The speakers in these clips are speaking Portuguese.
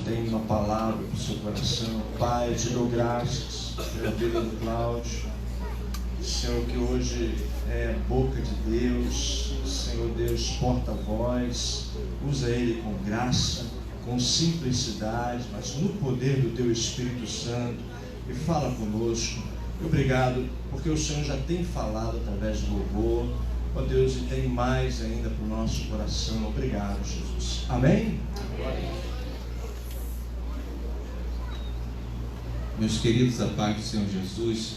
tem uma palavra para o seu coração. Pai, eu te dou graças pela vida do Cláudio. Senhor, que hoje é boca de Deus, Senhor Deus, porta-voz, usa ele com graça, com simplicidade, mas no poder do teu Espírito Santo, e fala conosco. Obrigado, porque o Senhor já tem falado através do louvor, ó Deus, e tem mais ainda para o nosso coração. Obrigado, Jesus. Amém? Amém. Meus queridos, a paz do Senhor Jesus,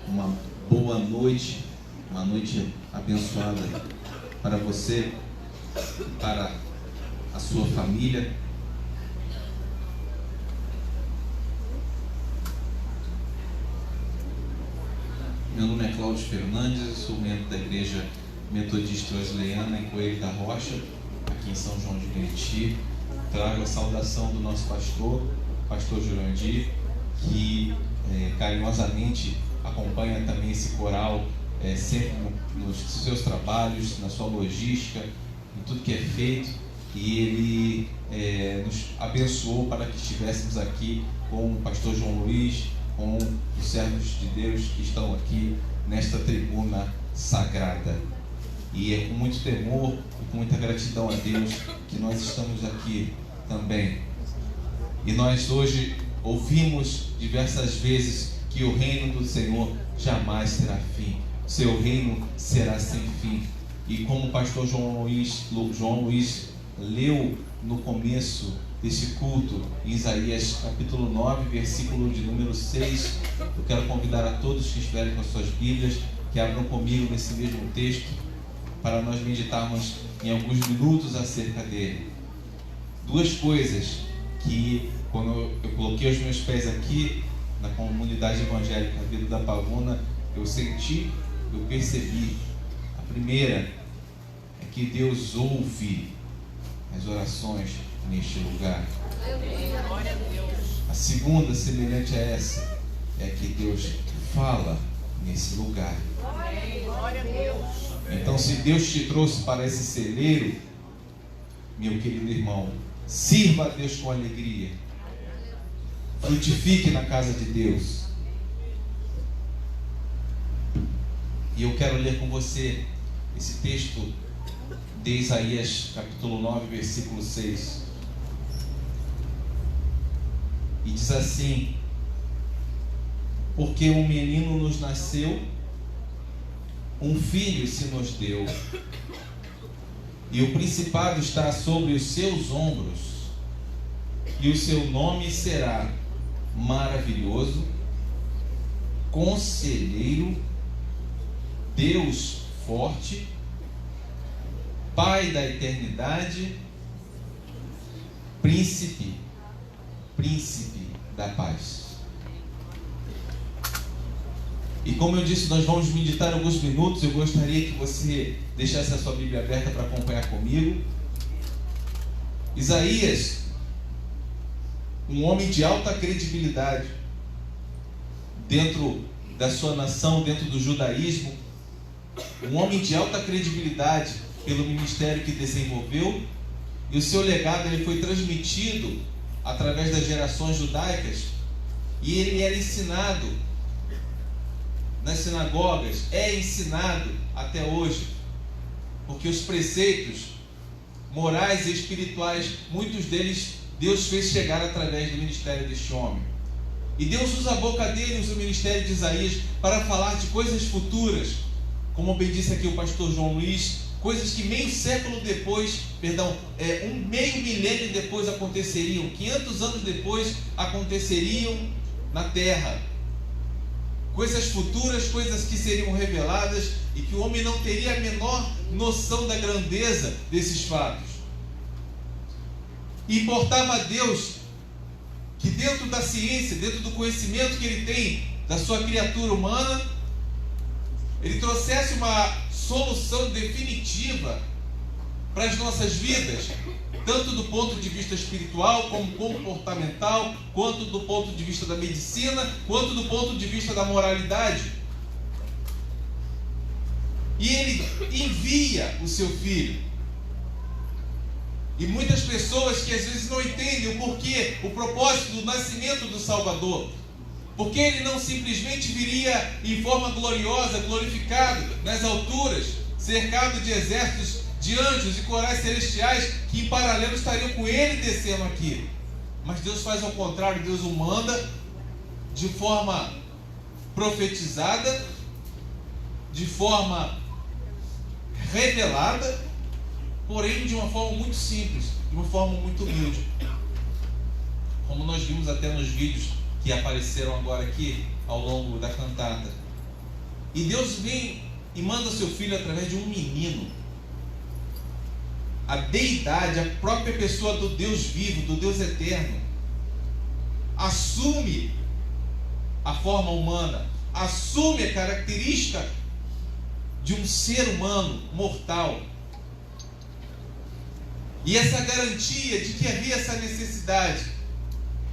uma boa noite, uma noite abençoada para você, para a sua família. Meu nome é Cláudio Fernandes, eu sou membro da Igreja Metodista Wesleyana em Coelho da Rocha, aqui em São João de Meriti. Trago a saudação do nosso pastor Jurandir, que carinhosamente acompanha também esse coral sempre nos seus trabalhos, na sua logística, em tudo que é feito, e ele nos abençoou para que estivéssemos aqui com o pastor João Luiz, com os servos de Deus que estão aqui nesta tribuna sagrada. E é com muito temor e com muita gratidão a Deus que nós estamos aqui também. E nós hoje ouvimos diversas vezes que o reino do Senhor jamais terá fim. Seu reino será sem fim. E como o pastor João Luiz leu no começo desse culto, em Isaías capítulo 9, versículo de número 6, eu quero convidar a todos que estiverem com as suas Bíblias, que abram comigo nesse mesmo texto, para nós meditarmos em alguns minutos acerca dele. Duas coisas que, quando eu coloquei os meus pés aqui na comunidade evangélica Vida da Pavuna, eu senti, eu percebi. A primeira é que Deus ouve as orações neste lugar. A segunda, semelhante a essa, é que Deus fala nesse lugar. Então, se Deus te trouxe para esse celeiro, meu querido irmão, sirva a Deus com alegria. Frutifique na casa de Deus. E eu quero ler com você esse texto de Isaías capítulo 9, versículo 6. E diz assim: porque um menino nos nasceu, um filho se nos deu, e o principado está sobre os seus ombros, e o seu nome será Maravilhoso, Conselheiro, Deus Forte, Pai da Eternidade, Príncipe da Paz. E como eu disse, nós vamos meditar alguns minutos. Eu gostaria que você deixasse a sua Bíblia aberta para acompanhar comigo. Isaías, um homem de alta credibilidade dentro da sua nação, dentro do judaísmo, um homem de alta credibilidade pelo ministério que desenvolveu, e o seu legado ele foi transmitido através das gerações judaicas, e ele era ensinado nas sinagogas, é ensinado até hoje, porque os preceitos morais e espirituais, muitos deles Deus fez chegar através do ministério deste homem. E Deus usa a boca dele, usa o ministério de Isaías para falar de coisas futuras, como bem disse aqui o pastor João Luiz, coisas que meio milênio depois aconteceriam, 500 anos depois aconteceriam na terra. Coisas futuras, coisas que seriam reveladas e que o homem não teria a menor noção da grandeza desses fatos. E importava a Deus que dentro da ciência, dentro do conhecimento que ele tem da sua criatura humana, ele trouxesse uma solução definitiva para as nossas vidas, tanto do ponto de vista espiritual, como comportamental, quanto do ponto de vista da medicina, quanto do ponto de vista da moralidade. E ele envia o seu filho. E muitas pessoas que às vezes não entendem o porquê, o propósito do nascimento do Salvador. Porque ele não simplesmente viria em forma gloriosa, glorificado nas alturas, cercado de exércitos de anjos e corais celestiais que em paralelo estariam com ele descendo aqui. Mas Deus faz ao contrário, Deus o manda de forma profetizada, de forma revelada, porém de uma forma muito simples, de uma forma muito humilde. Como nós vimos até nos vídeos que apareceram agora aqui ao longo da cantata. E Deus vem e manda seu filho através de um menino. A deidade, a própria pessoa do Deus vivo, do Deus eterno, assume a forma humana, assume a característica de um ser humano mortal. E essa garantia de que havia essa necessidade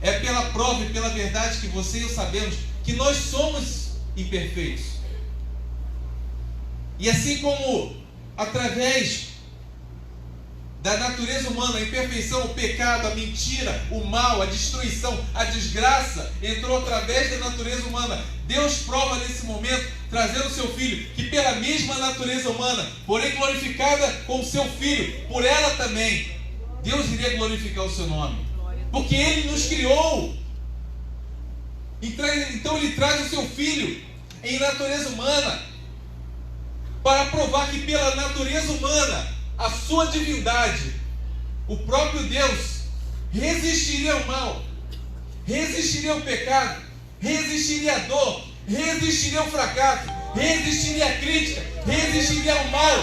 é pela prova e pela verdade que você e eu sabemos que nós somos imperfeitos. E assim como através da natureza humana, a imperfeição, o pecado, a mentira, o mal, a destruição, a desgraça entrou através da natureza humana. Deus prova nesse momento, trazendo o seu Filho, que pela mesma natureza humana, porém glorificada com o seu Filho, por ela também, Deus iria glorificar o seu nome. Porque Ele nos criou. Então Ele traz o seu Filho em natureza humana, para provar que pela natureza humana, a sua divindade, o próprio Deus, resistiria ao mal, resistiria ao pecado, resistiria à dor, resistiria ao fracasso, resistiria à crítica, resistiria ao mal,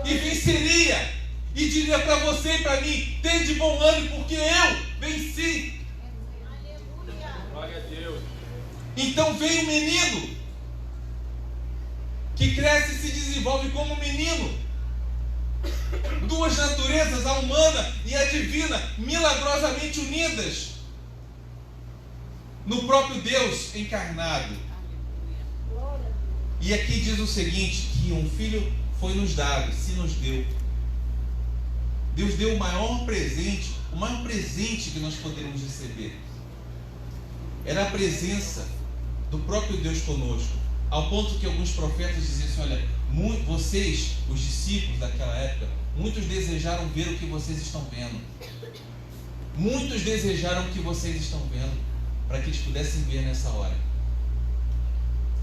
e venceria, e diria para você e para mim: tem de bom ânimo, porque eu venci. Glória a Deus. Então vem um menino que cresce e se desenvolve como um menino. Duas naturezas, a humana e a divina, milagrosamente unidas no próprio Deus encarnado. E aqui diz o seguinte, que um filho foi nos dado, se nos deu. Deus deu o maior presente que nós poderíamos receber. Era a presença do próprio Deus conosco, ao ponto que alguns profetas diziam assim: olha, vocês, os discípulos daquela época, muitos desejaram ver o que vocês estão vendo. Muitos desejaram o que vocês estão vendo, para que eles pudessem ver nessa hora.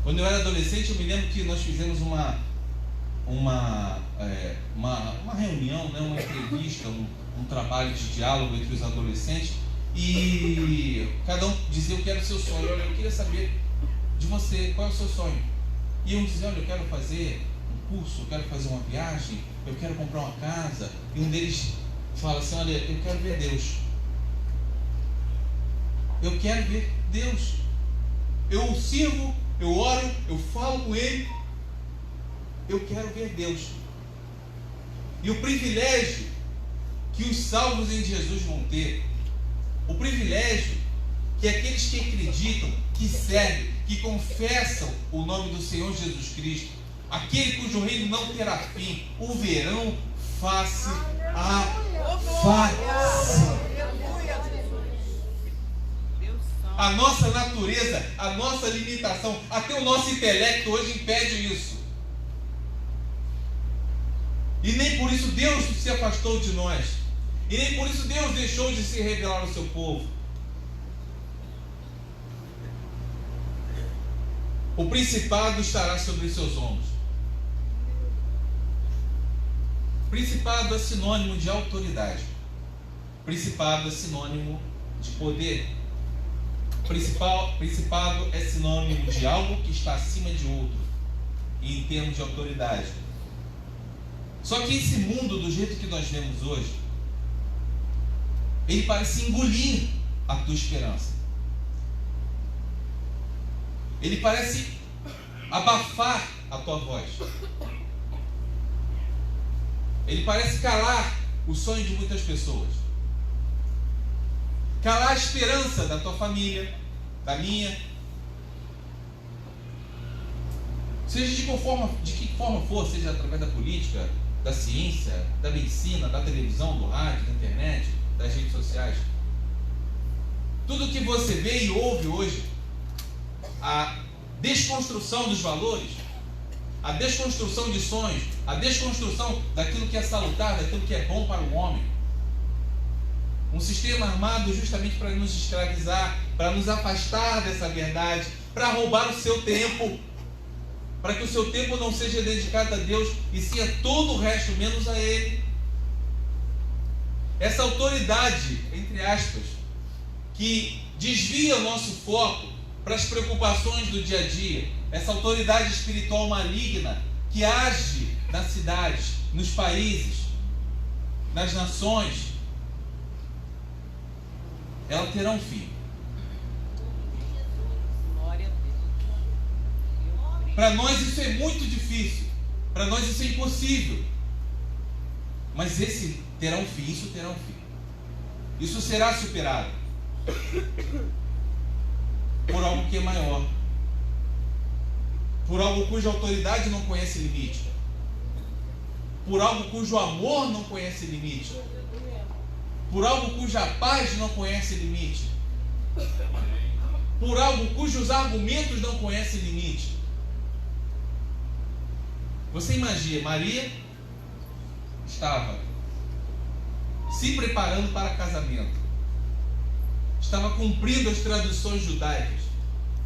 Quando eu era adolescente, eu me lembro que nós fizemos uma reunião, né, uma entrevista, um trabalho de diálogo entre os adolescentes, e cada um dizia: eu quero o seu sonho. Olha, eu queria saber de você, qual é o seu sonho? E um dizia: olha, eu quero fazer um curso, eu quero fazer uma viagem, eu quero comprar uma casa. E um deles fala assim: olha, eu quero ver Deus. Eu quero ver Deus. Eu o sirvo, eu oro, eu falo com Ele. Eu quero ver Deus. E o privilégio que os salvos em Jesus vão ter, o privilégio que aqueles que acreditam, que servem, que confessam o nome do Senhor Jesus Cristo, aquele cujo reino não terá fim, o verão face a face. A nossa natureza, a nossa limitação, até o nosso intelecto hoje impede isso. E nem por isso Deus se afastou de nós. E nem por isso Deus deixou de se revelar ao seu povo. O principado estará sobre os seus ombros. Principado é sinônimo de autoridade. Principado é sinônimo de poder. Principado é sinônimo de algo que está acima de outro, e em termos de autoridade. Só que esse mundo, do jeito que nós vemos hoje, ele parece engolir a tua esperança. Ele parece abafar a tua voz. Ele parece calar o sonho de muitas pessoas. Calar a esperança da tua família, da minha. Seja de que forma for, seja através da política, da ciência, da medicina, da televisão, do rádio, da internet, das redes sociais. Tudo que você vê e ouve hoje, a desconstrução dos valores, a desconstrução de sonhos, a desconstrução daquilo que é salutar, daquilo que é bom para o homem. Um sistema armado justamente para nos escravizar, para nos afastar dessa verdade, para roubar o seu tempo, para que o seu tempo não seja dedicado a Deus e sim a todo o resto, menos a Ele. Essa autoridade, entre aspas, que desvia o nosso foco para as preocupações do dia a dia, essa autoridade espiritual maligna que age nas cidades, nos países, nas nações, ela terá um fim. Para nós isso é muito difícil, para nós isso é impossível, mas esse terá um fim, isso terá um fim, isso será superado por algo que é maior, por algo cuja autoridade não conhece limite, por algo cujo amor não conhece limite, por algo cuja paz não conhece limite, por algo cujos argumentos não conhecem limite. Você imagina, Maria estava se preparando para casamento, estava cumprindo as tradições judaicas,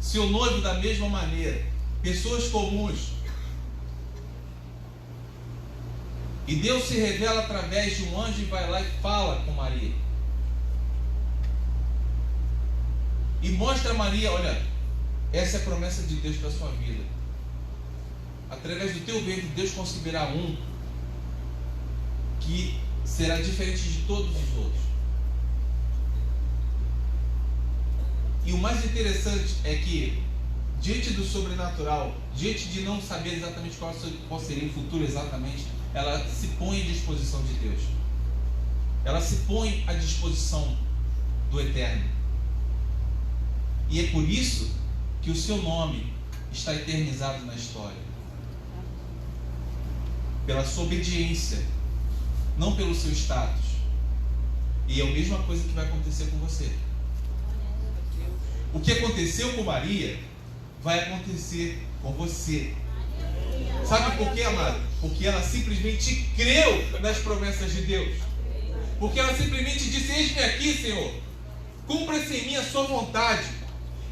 seu noivo da mesma maneira, pessoas comuns. E Deus se revela através de um anjo e vai lá e fala com Maria. E mostra a Maria, olha, essa é a promessa de Deus para a sua vida. Através do teu ventre, Deus concebirá um que será diferente de todos os outros. E o mais interessante é que, diante do sobrenatural, diante de não saber exatamente qual seria o futuro exatamente, ela se põe à disposição de Deus. Ela se põe à disposição do Eterno. E é por isso que o seu nome está eternizado na história. Pela sua obediência, não pelo seu status. E é a mesma coisa que vai acontecer com você. O que aconteceu com Maria vai acontecer com você. Sabe por quê, amado? Porque ela simplesmente creu nas promessas de Deus. Porque ela simplesmente disse: eis-me aqui, Senhor, cumpra-se em mim a sua vontade.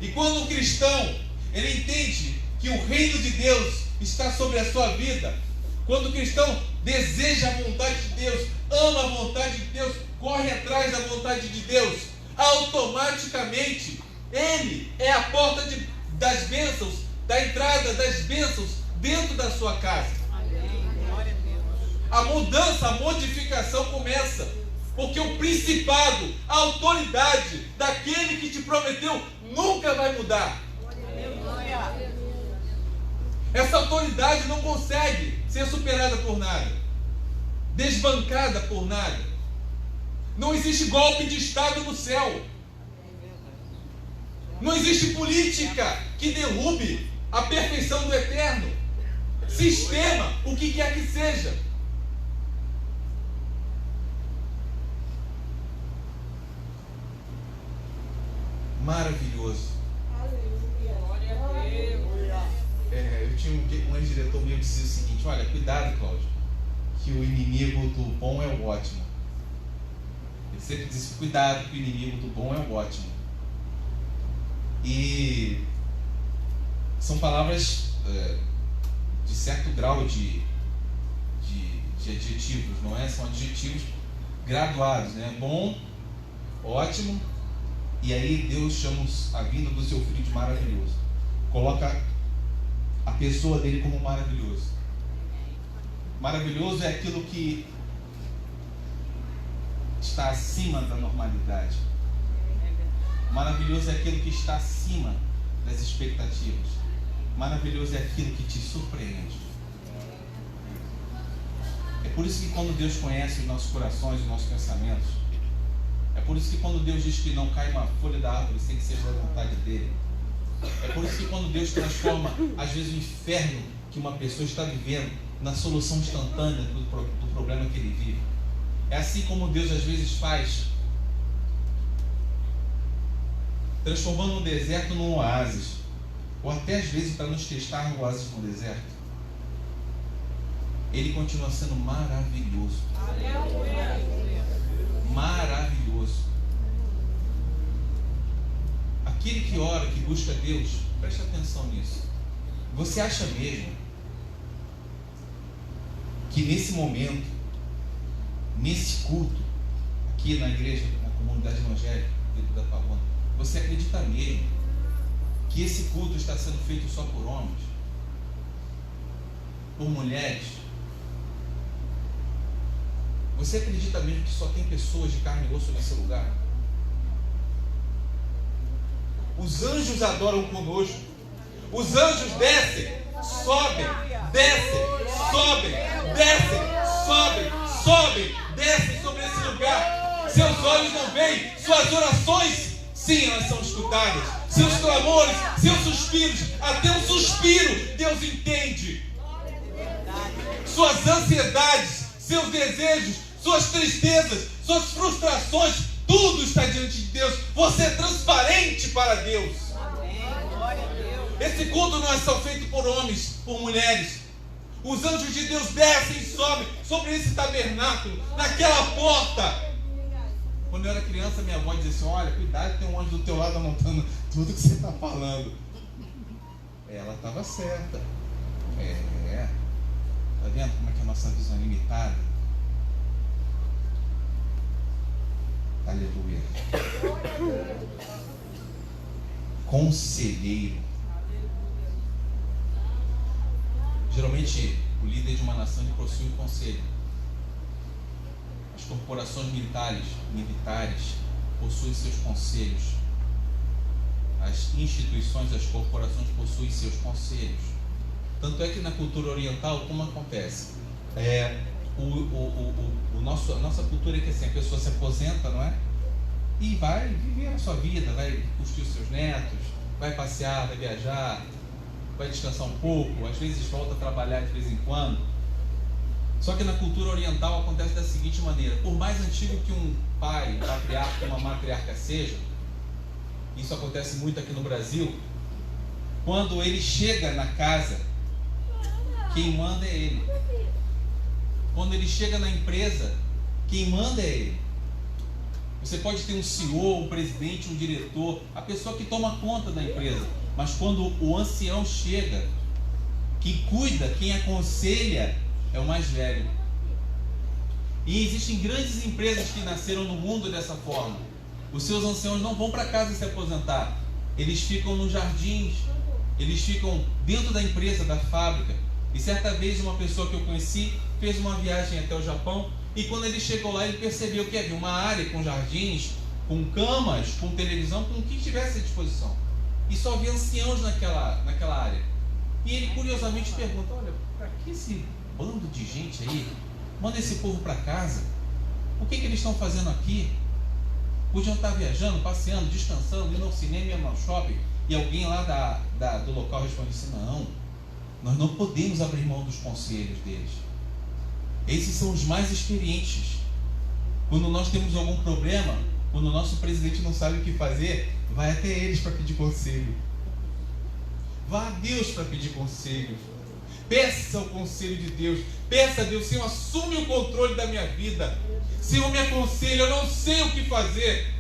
E quando o cristão, ele entende que o reino de Deus está sobre a sua vida, quando o cristão deseja a vontade de Deus, ama a vontade de Deus, corre atrás da vontade de Deus, automaticamente ele é a porta das bênçãos, da entrada das bênçãos dentro da sua casa. A mudança, a modificação começa, porque o principado, a autoridade daquele que te prometeu nunca vai mudar. Essa autoridade não consegue ser superada por nada, desbancada por nada. Não existe golpe de Estado no céu. Não existe política que derrube a perfeição do Eterno. Sistema, o que quer que seja. Maravilhoso. Eu tinha um ex-diretor meu que dizia o seguinte: olha, cuidado, Cláudio, que o inimigo do bom é o ótimo. Ele sempre disse: cuidado, que o inimigo do bom é o ótimo. E são palavras de certo grau de adjetivos, não é? São adjetivos graduados, né? Bom, ótimo, e aí Deus chama a vinda do seu filho de maravilhoso. Coloca a pessoa dele como maravilhoso. Maravilhoso é aquilo que está acima da normalidade. Maravilhoso é aquilo que está acima das expectativas. Maravilhoso é aquilo que te surpreende. É por isso que quando Deus conhece os nossos corações, os nossos pensamentos, é por isso que quando Deus diz que não cai uma folha da árvore sem que seja a vontade dele, é por isso que quando Deus transforma às vezes o inferno que uma pessoa está vivendo na solução instantânea do problema que ele vive. É assim como Deus às vezes faz, transformando um deserto num oásis, ou até às vezes para nos testar no oásis no deserto. Ele continua sendo maravilhoso. Maravilhoso. Aquele que ora, que busca Deus, preste atenção nisso. Você acha mesmo que nesse momento, nesse culto, aqui na igreja, na comunidade evangélica, dentro da Pavona, você acredita mesmo que esse culto está sendo feito só por homens? Por mulheres? Você acredita mesmo que só tem pessoas de carne e osso nesse lugar? Os anjos adoram conosco. Os anjos descem, sobem, descem, sobem, descem, sobem, sobem, descem sobre esse lugar. Seus olhos não veem, suas orações, sim, elas são escutadas. Seus clamores, seus suspiros, até um suspiro Deus entende. Suas ansiedades, seus desejos, suas tristezas, suas frustrações, tudo está diante de Deus. Você é transparente para Deus. Esse culto não é só feito por homens, por mulheres. Os anjos de Deus descem e sobem sobre esse tabernáculo, naquela porta. Quando eu era criança, minha avó dizia assim: olha, cuidado, tem um anjo do teu lado anotando tudo que você está falando. Ela estava certa. Está vendo como é que a nossa visão é limitada? Aleluia. Conselheiro. Geralmente, o líder de uma nação ele possui um conselho. As corporações militares possuem seus conselhos. As instituições, as corporações possuem seus conselhos. Tanto é que na cultura oriental, como acontece? A nossa cultura é que assim, a pessoa se aposenta, não é? E vai viver a sua vida, vai curtir os seus netos, vai passear, vai viajar, vai descansar um pouco, às vezes volta a trabalhar de vez em quando. Só que na cultura oriental acontece da seguinte maneira: por mais antigo que um pai, um patriarca, uma matriarca seja, isso acontece muito aqui no Brasil, quando ele chega na casa, quem manda é ele. Quando ele chega na empresa, quem manda é ele. Você pode ter um CEO, um presidente, um diretor, a pessoa que toma conta da empresa. Mas quando o ancião chega, quem cuida, quem aconselha é o mais velho. E existem grandes empresas que nasceram no mundo dessa forma. Os seus anciãos não vão para casa se aposentar. Eles ficam nos jardins, eles ficam dentro da empresa, da fábrica. E certa vez uma pessoa que eu conheci fez uma viagem até o Japão, e quando ele chegou lá ele percebeu que havia uma área com jardins, com camas, com televisão, com o que tivesse à disposição. E só havia anciãos naquela área. E ele curiosamente pergunta: olha, para que esse bando de gente aí? Manda esse povo para casa. O que eles estão fazendo aqui? Podiam estar viajando, passeando, descansando, indo ao cinema, indo ao shopping. E alguém lá do local responde assim: não, nós não podemos abrir mão dos conselhos deles. Esses são os mais experientes. Quando nós temos algum problema, quando o nosso presidente não sabe o que fazer, vai até eles para pedir conselho. Vá a Deus para pedir conselho. Peça o conselho de Deus. Peça a Deus: Senhor, assume o controle da minha vida. Senhor, me aconselha, eu não sei o que fazer.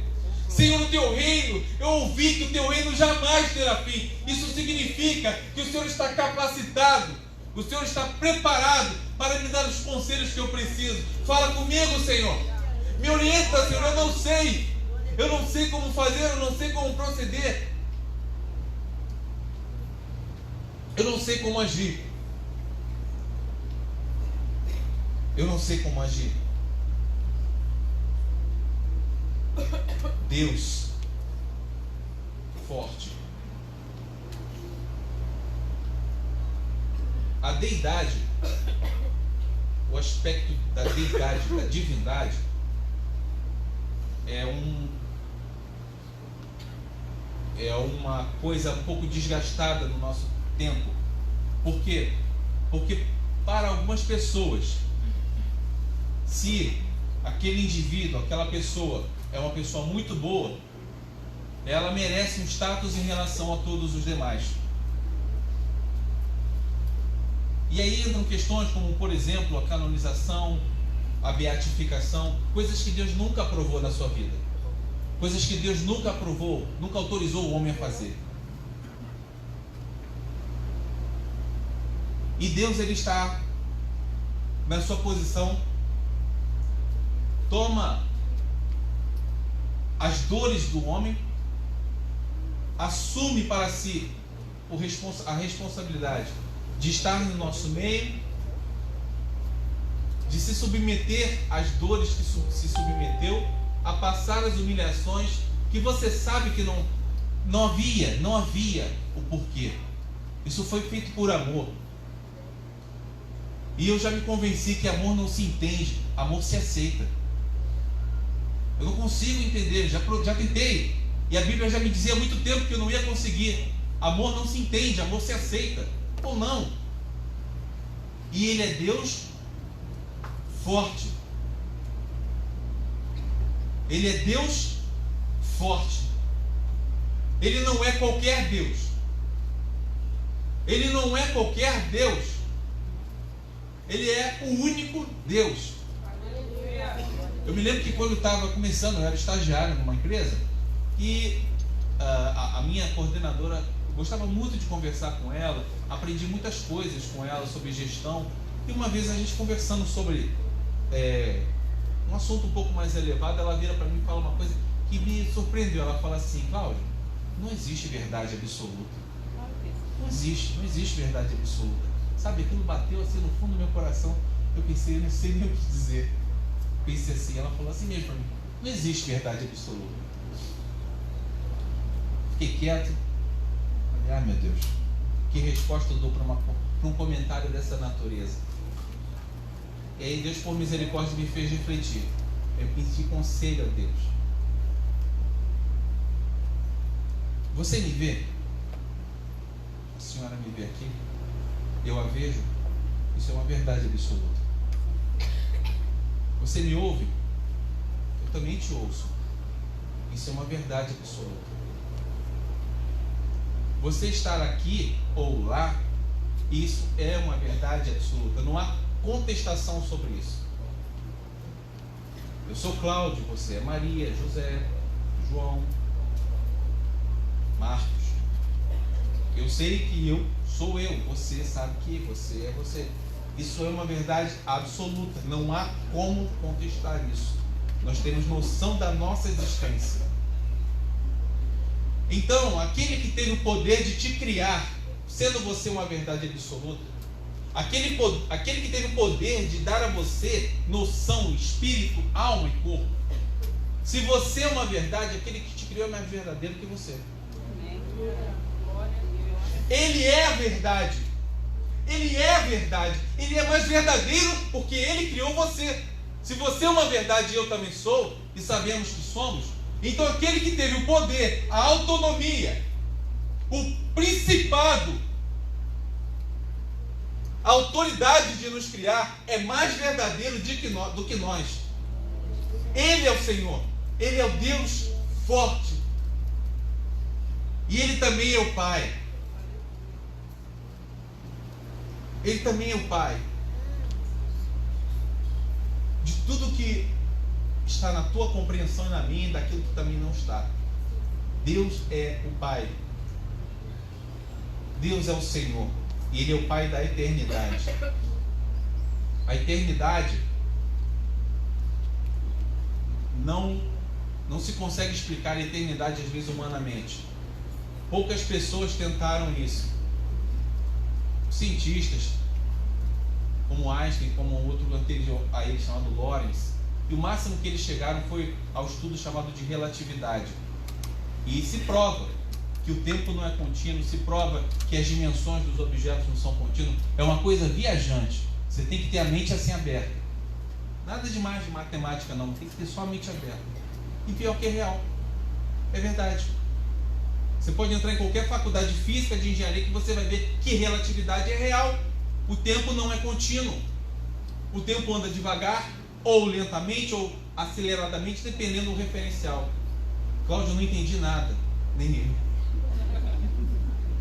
Senhor, no teu reino, eu ouvi que o teu reino jamais terá fim. Isso significa que o Senhor está capacitado, o Senhor está preparado para me dar os conselhos que eu preciso. Fala comigo, Senhor. Me orienta, Senhor, eu não sei. Eu não sei como fazer, eu não sei como proceder. Eu não sei como agir. Eu não sei como agir. Deus forte. A deidade, o aspecto da deidade, da divindade, é uma coisa um pouco desgastada no nosso tempo. Por quê? Porque para algumas pessoas, se aquele indivíduo, aquela pessoa é uma pessoa muito boa, ela merece um status em relação a todos os demais. E aí entram questões como, por exemplo, a canonização, a beatificação, coisas que Deus nunca aprovou na sua vida, coisas que Deus nunca aprovou, nunca autorizou o homem a fazer. E Deus, ele está na sua posição, toma as dores do homem, assume para si a responsabilidade de estar no nosso meio, de se submeter às dores que se submeteu, a passar as humilhações que você sabe que não havia o porquê. Isso foi feito por amor. E eu já me convenci que amor não se entende, amor se aceita. Eu não consigo entender, já tentei. E a Bíblia já me dizia há muito tempo que eu não ia conseguir. Amor não se entende, amor se aceita. Ou não. E Ele é Deus forte. Ele é Deus forte. Ele não é qualquer Deus. Ele não é qualquer Deus. Ele é o único Deus. Eu me lembro que quando eu estava começando, eu era estagiário numa empresa, e a minha coordenadora, eu gostava muito de conversar com ela, aprendi muitas coisas com ela sobre gestão, e uma vez a gente conversando sobre um assunto um pouco mais elevado, ela vira para mim e fala uma coisa que me surpreendeu. Ela fala assim: Cláudio, não existe verdade absoluta. Não existe verdade absoluta. Sabe, aquilo bateu assim no fundo do meu coração. Eu pensei, eu não sei nem o que dizer. Pensei assim, ela falou assim mesmo para mim: não existe verdade absoluta. Fiquei quieto. Falei: meu Deus, que resposta eu dou para um comentário dessa natureza? E aí Deus, por misericórdia, me fez refletir. Eu pedi conselho a Deus. Você me vê? A senhora me vê aqui? Eu a vejo? Isso é uma verdade absoluta. Você me ouve? Eu também te ouço. Isso é uma verdade absoluta. Você estar aqui ou lá, isso é uma verdade absoluta. Não há contestação sobre isso. Eu sou Cláudio, você é Maria, José, João, Marcos. Eu sei que eu sou eu, você sabe que você é você. Isso é uma verdade absoluta, não há como contestar isso. Nós temos noção da nossa existência. Então, aquele que tem o poder de te criar, sendo você uma verdade absoluta, aquele que teve o poder de dar a você noção, espírito, alma e corpo, se você é uma verdade, aquele que te criou é mais verdadeiro que você. Ele é a verdade. Ele é a verdade. Ele é mais verdadeiro porque Ele criou você. Se você é uma verdade e eu também sou, e sabemos que somos, então aquele que teve o poder, a autonomia, o principado, a autoridade de nos criar, é mais verdadeiro do que nós. Ele é o Senhor. Ele é o Deus forte. E Ele também é o Pai. Ele também é o Pai. De tudo que está na tua compreensão e na minha, e daquilo que também não está. Deus é o Pai. Deus é o Senhor. E Ele é o Pai da eternidade. A eternidade não se consegue explicar a eternidade às vezes humanamente. Poucas pessoas tentaram isso. Cientistas, como Einstein, como um outro anterior a ele chamado Lorentz, e o máximo que eles chegaram foi ao estudo chamado de relatividade. E se prova que o tempo não é contínuo, se prova que as dimensões dos objetos não são contínuas. É uma coisa viajante. Você tem que ter a mente assim aberta. Nada demais de matemática não, tem que ter só a mente aberta. E pior que é real. É verdade. Você pode entrar em qualquer faculdade de física, de engenharia, que você vai ver que relatividade é real. O tempo não é contínuo. O tempo anda devagar, ou lentamente, ou aceleradamente, dependendo do referencial. Cláudio, eu não entendi nada, nem eu.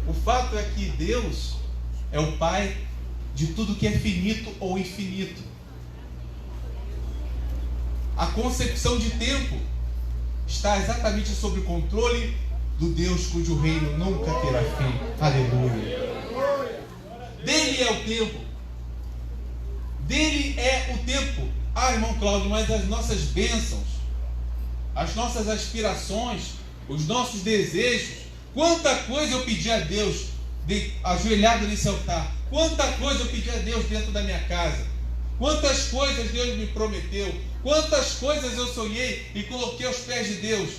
O fato é que Deus é o Pai de tudo que é finito ou infinito. A concepção de tempo está exatamente sob o controle do Deus cujo reino nunca terá fim. Aleluia. Dele é o tempo. Dele é o tempo. Ah, irmão Cláudio, mas as nossas bênçãos, as nossas aspirações, os nossos desejos, quanta coisa eu pedi a Deus ajoelhado nesse altar. Quanta coisa eu pedi a Deus dentro da minha casa. Quantas coisas Deus me prometeu. Quantas coisas eu sonhei e coloquei aos pés de Deus.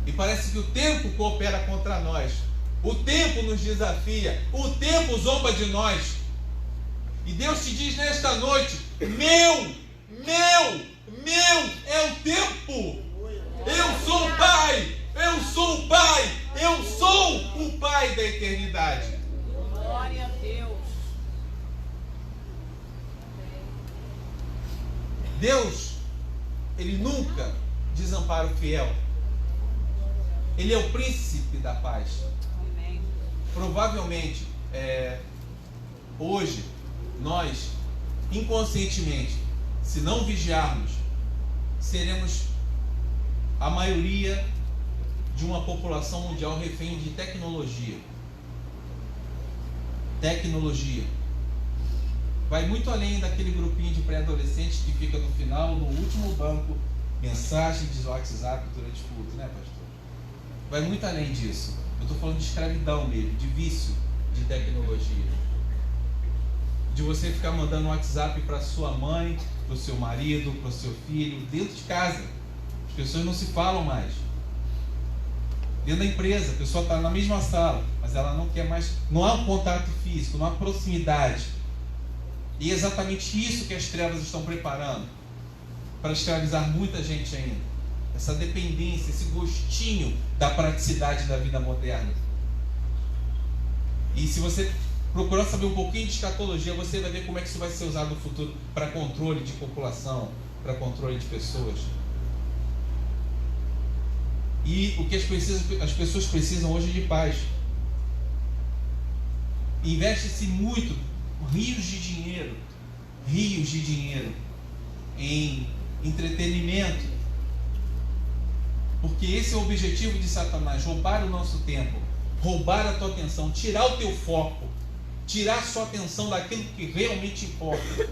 E parece que o tempo coopera contra nós. O tempo nos desafia. O tempo zomba de nós. E Deus te diz nesta noite: meu é o tempo. Eu sou o Pai. Eu sou o Pai. Eu sou o Pai da eternidade. Glória a Deus. Deus, Ele nunca desampara o fiel. Ele é o príncipe da paz. Amém. Provavelmente, hoje, nós, inconscientemente, se não vigiarmos, seremos a maioria de uma população mundial refém de tecnologia. Tecnologia. Vai muito além daquele grupinho de pré-adolescentes que fica no final, no último banco, mensagens de WhatsApp durante o culto, né, pastor? Vai muito além disso. Eu estou falando de escravidão mesmo, de vício de tecnologia. De você ficar mandando WhatsApp para sua mãe, para o seu marido, para o seu filho, dentro de casa. As pessoas não se falam mais. Dentro da empresa, a pessoa está na mesma sala, mas ela não quer mais. Não há um contato físico, não há proximidade. E é exatamente isso que as trevas estão preparando para escravizar muita gente ainda. Essa dependência, esse gostinho da praticidade da vida moderna. E se você procurar saber um pouquinho de escatologia, você vai ver como é que isso vai ser usado no futuro para controle de população, para controle de pessoas. E o que as pessoas precisam hoje é de paz. Investe-se muito, rios de dinheiro em entretenimento, porque esse é o objetivo de Satanás: roubar o nosso tempo, roubar a tua atenção, tirar o teu foco, tirar a sua atenção daquilo que realmente importa.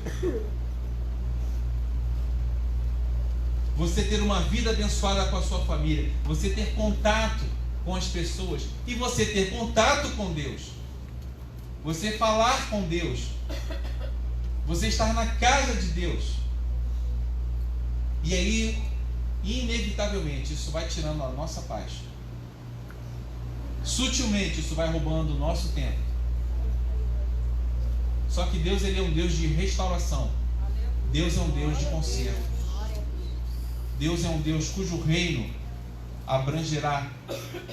Você ter uma vida abençoada com a sua família, você ter contato com as pessoas e você ter contato com Deus, você falar com Deus, você estar na casa de Deus. E aí, inevitavelmente, isso vai tirando a nossa paz. Sutilmente, isso vai roubando o nosso tempo. Só que Deus, Ele é um Deus de restauração. Deus é um Deus de conserto. Deus é um Deus cujo reino abrangerá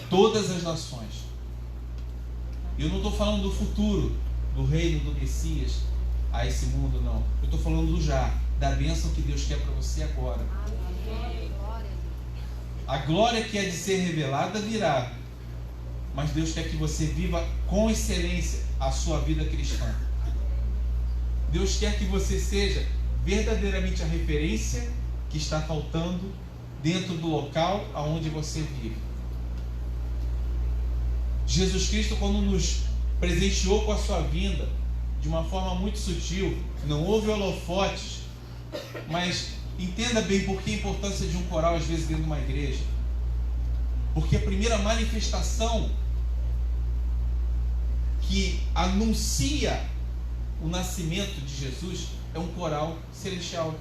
todas as nações. Eu não estou falando do futuro, do reino do Messias a esse mundo, não. Eu estou falando do já, da bênção que Deus quer para você agora. A glória que é de ser revelada virá, mas Deus quer que você viva com excelência a sua vida cristã. Deus quer que você seja verdadeiramente a referência que está faltando dentro do local aonde você vive. Jesus Cristo, quando nos presenteou com a sua vinda de uma forma muito sutil, não houve holofotes, mas entenda bem por que a importância de um coral às vezes dentro de uma igreja. Porque a primeira manifestação que anuncia o nascimento de Jesus é um coral celestial.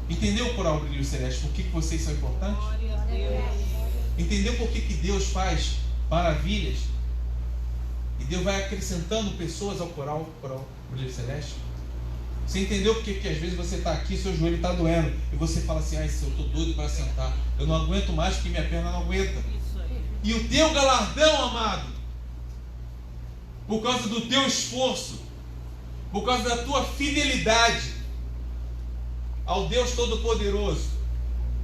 Entendeu o coral Brilho Celeste? Por que vocês são importantes? Glória a Deus. Entendeu por que Deus faz maravilhas? E Deus vai acrescentando pessoas ao coral Brilho Celeste? Você entendeu por que às vezes você está aqui, seu joelho está doendo, e você fala assim: ai, eu estou doido para sentar, eu não aguento mais porque minha perna não aguenta. Isso aí. E o teu galardão, amado, por causa do teu esforço, por causa da tua fidelidade ao Deus Todo-Poderoso,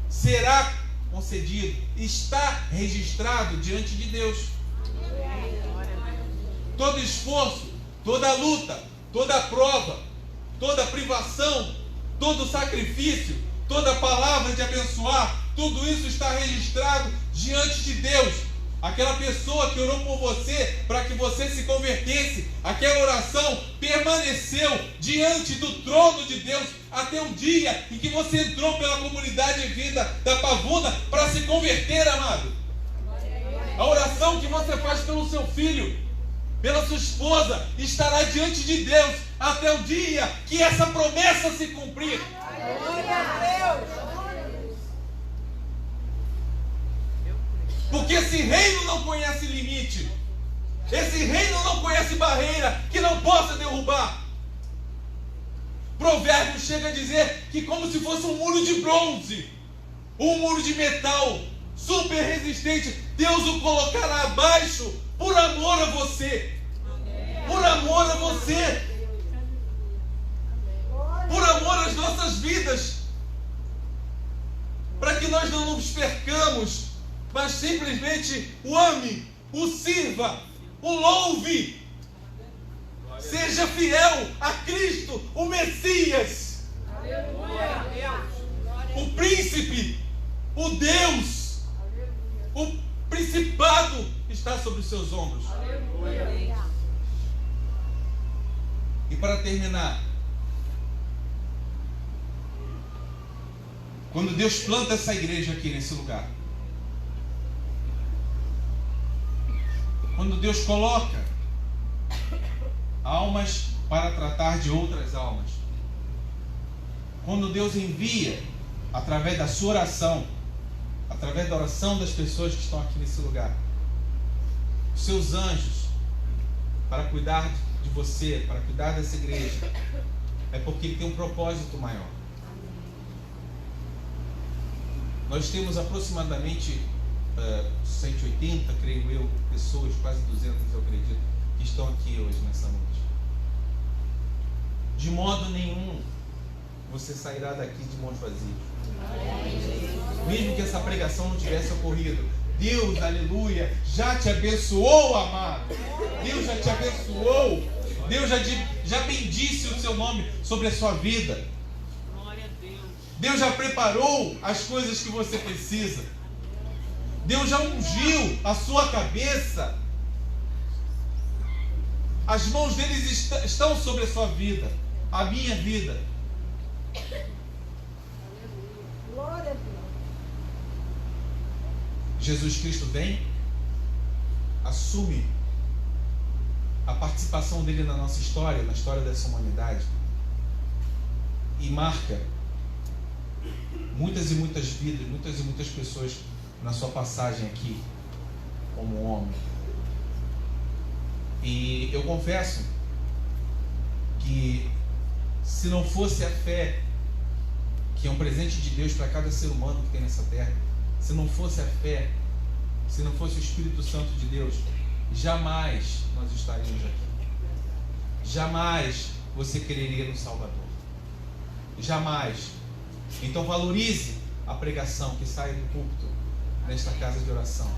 será concedido, está registrado diante de Deus. Todo esforço, toda luta, toda prova, toda privação, todo sacrifício, toda palavra de abençoar, tudo isso está registrado diante de Deus. Aquela pessoa que orou por você para que você se convertesse, aquela oração permaneceu diante do trono de Deus até o dia em que você entrou pela comunidade de vida da Pavuna para se converter, amado. A oração que você faz pelo seu filho, pela sua esposa, estará diante de Deus até o dia que essa promessa se cumprir. Porque esse reino não conhece limite. Esse reino não conhece barreira que não possa derrubar. Provérbios chega a dizer que como se fosse um muro de bronze, um muro de metal, super resistente, Deus o colocará abaixo por amor a você. Por amor a você. Por amor às nossas vidas. Para que nós não nos percamos, mas simplesmente o ame, o sirva, o louve. Seja fiel a Cristo, o Messias, o príncipe, o Deus, o principado está sobre os seus ombros. E para terminar, quando Deus planta essa igreja aqui nesse lugar, quando Deus coloca almas para tratar de outras almas, quando Deus envia através da sua oração, através da oração das pessoas que estão aqui nesse lugar, os seus anjos para cuidar de você, para cuidar dessa igreja, é porque Ele tem um propósito maior. Nós temos aproximadamente 180, creio eu, pessoas, quase 200 eu acredito, que estão aqui hoje nessa noite. De modo nenhum você sairá daqui de mãos vazias. Mesmo que essa pregação não tivesse ocorrido, Deus, aleluia, já te abençoou, amado. Deus já te abençoou. Deus já bendisse o seu nome sobre a sua vida. Deus já preparou as coisas que você precisa. Deus já ungiu a sua cabeça. As mãos deles estão sobre a sua vida, a minha vida. Jesus Cristo vem, assume a participação dele na nossa história, na história dessa humanidade, e marca muitas e muitas vidas, muitas e muitas pessoas na sua passagem aqui como homem. E eu confesso que se não fosse a fé, que é um presente de Deus para cada ser humano que tem nessa terra, se não fosse a fé, se não fosse o Espírito Santo de Deus, jamais nós estaríamos aqui. Jamais você quereria no Salvador. Jamais. Então valorize a pregação que sai do púlpito nesta casa de oração.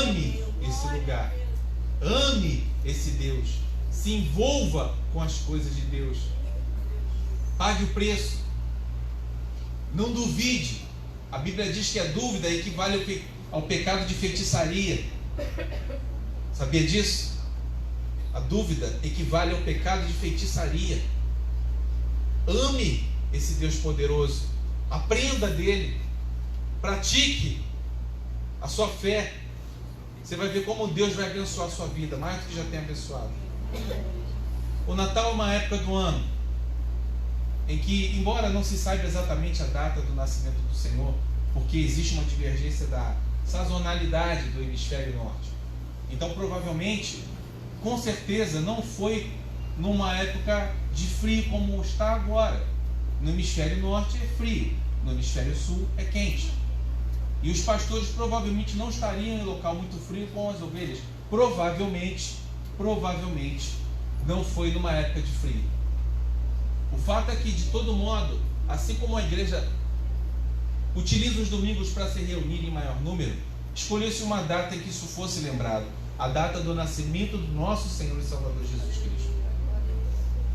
Ame esse lugar. Ame esse Deus. Se envolva com as coisas de Deus. Pague o preço. Não duvide. A Bíblia diz que a dúvida equivale ao pecado de feitiçaria. Sabia disso? A dúvida equivale ao pecado de feitiçaria. Ame esse Deus poderoso. Aprenda dele. Pratique a sua fé. Você vai ver como Deus vai abençoar a sua vida, mais do que já tem abençoado. O Natal é uma época do ano em que, embora não se saiba exatamente a data do nascimento do Senhor, porque existe uma divergência da sazonalidade do hemisfério norte. Então, provavelmente, com certeza, não foi numa época de frio como está agora. No hemisfério norte é frio, no hemisfério sul é quente. E os pastores provavelmente não estariam em local muito frio com as ovelhas. Provavelmente provavelmente não foi numa época de frio. O fato é que, de todo modo, assim como a igreja utiliza os domingos para se reunir em maior número, escolheu-se uma data em que isso fosse lembrado, a data do nascimento do nosso Senhor e Salvador Jesus Cristo.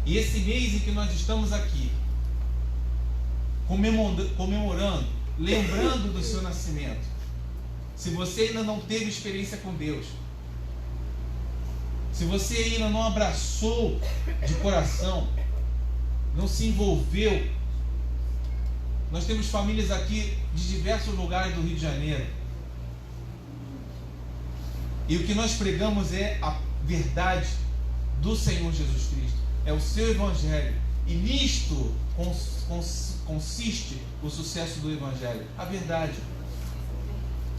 E esse mês em que nós estamos aqui, comemorando, lembrando do seu nascimento, se você ainda não teve experiência com Deus, se você ainda não abraçou de coração, não se envolveu, nós temos famílias aqui de diversos lugares do Rio de Janeiro, e o que nós pregamos é a verdade do Senhor Jesus Cristo, é o seu Evangelho, e nisto consiste o sucesso do Evangelho, a verdade,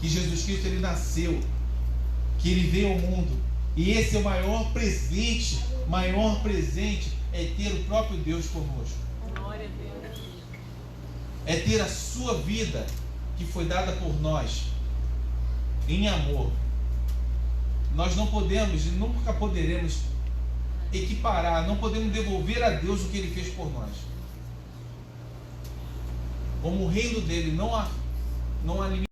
que Jesus Cristo ele nasceu, que ele veio ao mundo, e esse é o maior presente é ter o próprio Deus conosco, Glória a Deus. é ter a sua vida que foi dada por nós em amor. Nós não podemos e nunca poderemos equiparar, não podemos devolver a Deus o que Ele fez por nós. Como o reino dele não há limite.